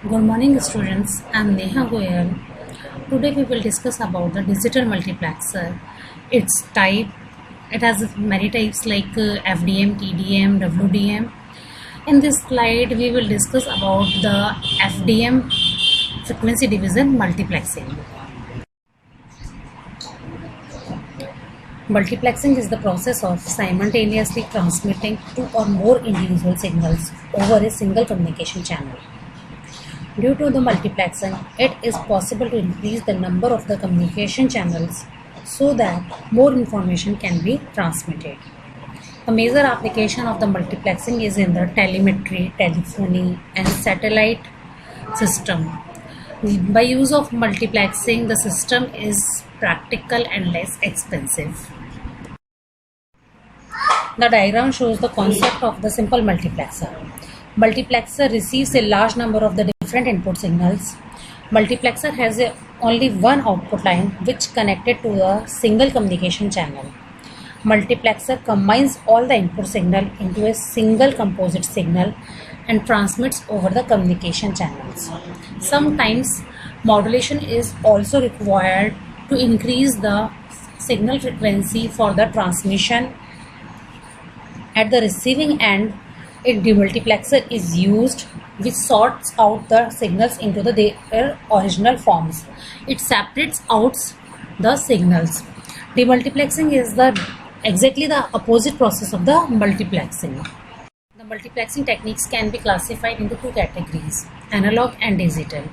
Good morning students, I am Neha Goyal. Today we will discuss about the digital multiplexer. Its type, it has many types like FDM, TDM, WDM. In this slide we will discuss about the FDM, frequency division multiplexing. Multiplexing is the process of simultaneously transmitting two or more individual signals over a single communication channel. Due to the multiplexing, it is possible to increase the number of the communication channels so that more information can be transmitted. A major application of the multiplexing is in the telemetry, telephony, and satellite system. By use of multiplexing, the system is practical and less expensive. The diagram shows the concept of the simple multiplexer. Multiplexer receives a large number of the different input signals. Multiplexer has only one output line which connected to a single communication channel. Multiplexer combines all the input signal into a single composite signal and transmits over the communication channels. Sometimes modulation is also required to increase the signal frequency for the transmission. At the receiving end, a demultiplexer is used which sorts out the signals into their original forms. It separates out the signals. Demultiplexing is exactly the opposite process of the multiplexing. The multiplexing techniques can be classified into two categories, analog and digital.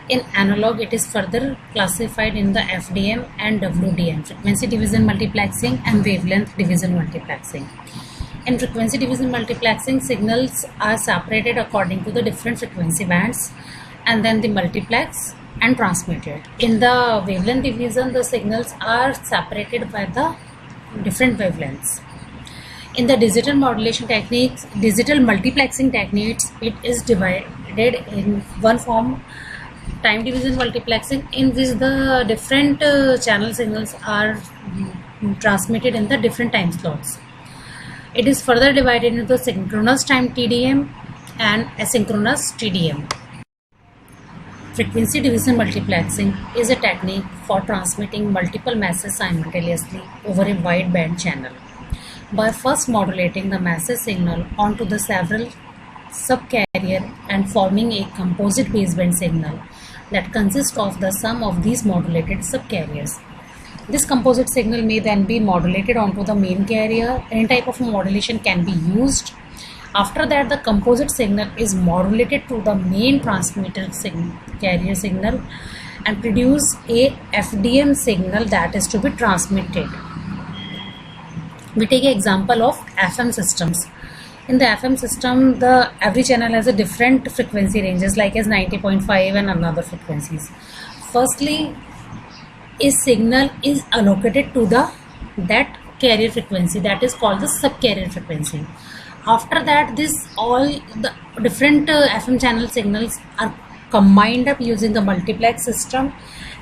In analog, it is further classified in the FDM and WDM, frequency division multiplexing and wavelength division multiplexing. In frequency division multiplexing, signals are separated according to the different frequency bands and then the multiplex and transmitted. In the wavelength division, the signals are separated by the different wavelengths. In the digital modulation techniques, digital multiplexing techniques, it is divided in one form, time division multiplexing, in which the different channel signals are transmitted in the different time slots. It is further divided into synchronous time TDM and asynchronous TDM. Frequency division multiplexing is a technique for transmitting multiple messages simultaneously over a wide band channel. By first modulating the message signal onto the several subcarrier and forming a composite baseband signal that consists of the sum of these modulated subcarriers. This composite signal may then be modulated onto the main carrier. Any type of modulation can be used. After that, the composite signal is modulated to the main transmitter carrier signal and produce a FDM signal that is to be transmitted. We take an example of FM systems. In the FM system, every channel has a different frequency ranges like as 90.5 and another frequencies. Firstly, a signal is allocated to that carrier frequency, that is called the subcarrier frequency. After that, all the different FM channel signals are combined up using the multiplex system,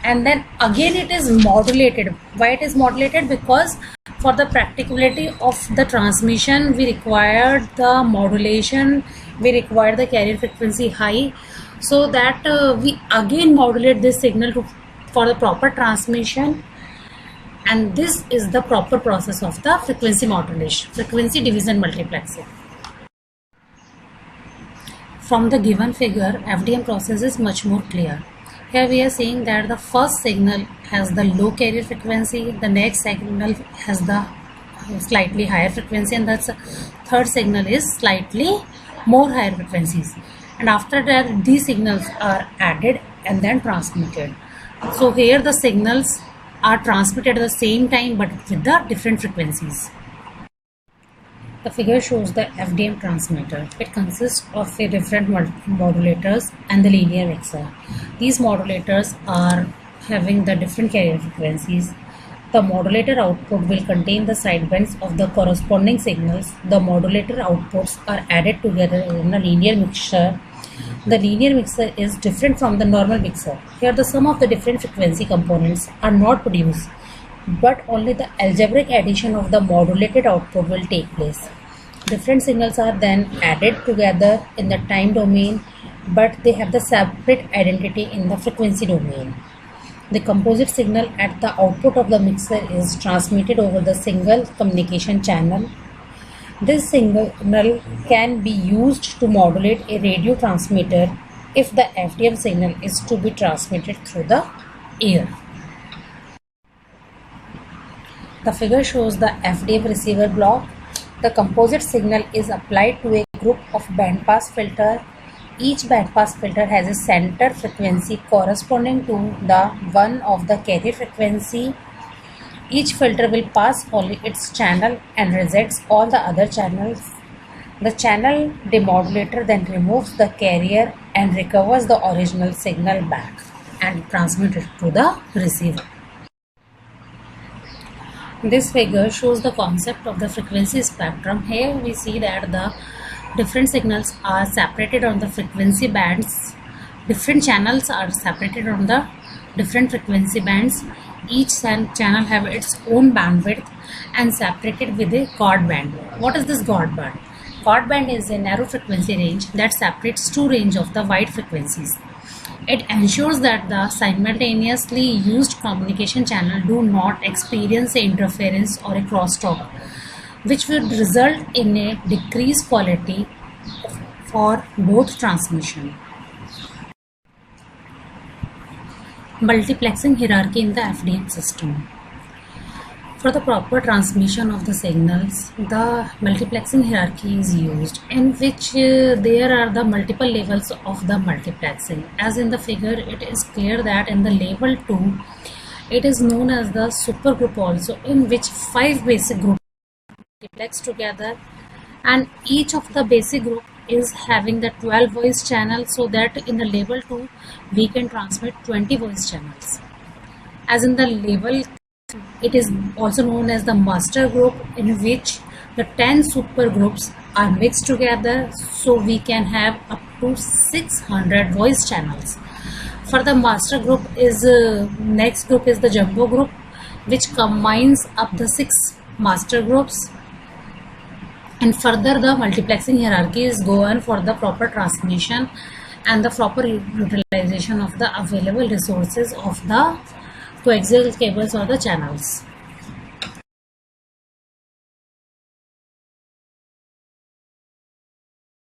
and then again it is modulated. Why it is modulated? Because for the practicability of the transmission, we require the modulation, we require the carrier frequency high, so that we again modulate this signal for the proper transmission, and this is the proper process of the frequency modulation, frequency division multiplexing. From the given figure, FDM process is much more clear. Here we are seeing that the first signal has the low carrier frequency, the next signal has the slightly higher frequency, and the third signal is slightly more higher frequencies. And after that, these signals are added and then transmitted. So here the signals are transmitted at the same time but with the different frequencies. The figure shows the FDM transmitter. It consists of the different modulators and the linear mixer. These modulators are having the different carrier frequencies. The modulator output will contain the sidebands of the corresponding signals. The modulator outputs are added together in a linear mixture. The linear mixer is different from the normal mixer. Here the sum of the different frequency components are not produced, but only the algebraic addition of the modulated output will take place. Different signals are then added together in the time domain but they have the separate identity in the frequency domain. The composite signal at the output of the mixer is transmitted over the single communication channel. This signal can be used to modulate a radio transmitter if the FDM signal is to be transmitted through the air. The figure shows the FDM receiver block. The composite signal is applied to a group of bandpass filter. Each bandpass filter has a center frequency corresponding to the one of the carrier frequency. Each filter will pass only its channel and rejects all the other channels. The channel demodulator then removes the carrier and recovers the original signal back and transmits it to the receiver. This figure shows the concept of the frequency spectrum. Here we see that the different signals are separated on the frequency bands. Different channels are separated on the different frequency bands. Each channel have its own bandwidth and separated with a guard band. What is this guard band? Guard band is a narrow frequency range that separates two range of the wide frequencies. It ensures that the simultaneously used communication channel do not experience interference or a crosstalk, which would result in a decreased quality for both transmission. Multiplexing hierarchy in the FDM system. For the proper transmission of the signals, the multiplexing hierarchy is used, in which there are the multiple levels of the multiplexing. As in the figure, it is clear that in the level 2, it is known as the supergroup also, in which 5 basic groups multiplex together, and each of the basic group is having the 12 voice channels, so that in the level 2 we can transmit 20 voice channels. As in the level, it is also known as the master group, in which the 10 supergroups are mixed together, so we can have up to 600 voice channels. For the master group is next group is the jumbo group, which combines up the 6 master groups. And further, the multiplexing hierarchy is go on for the proper transmission and the proper utilization of the available resources of the coaxial cables or the channels.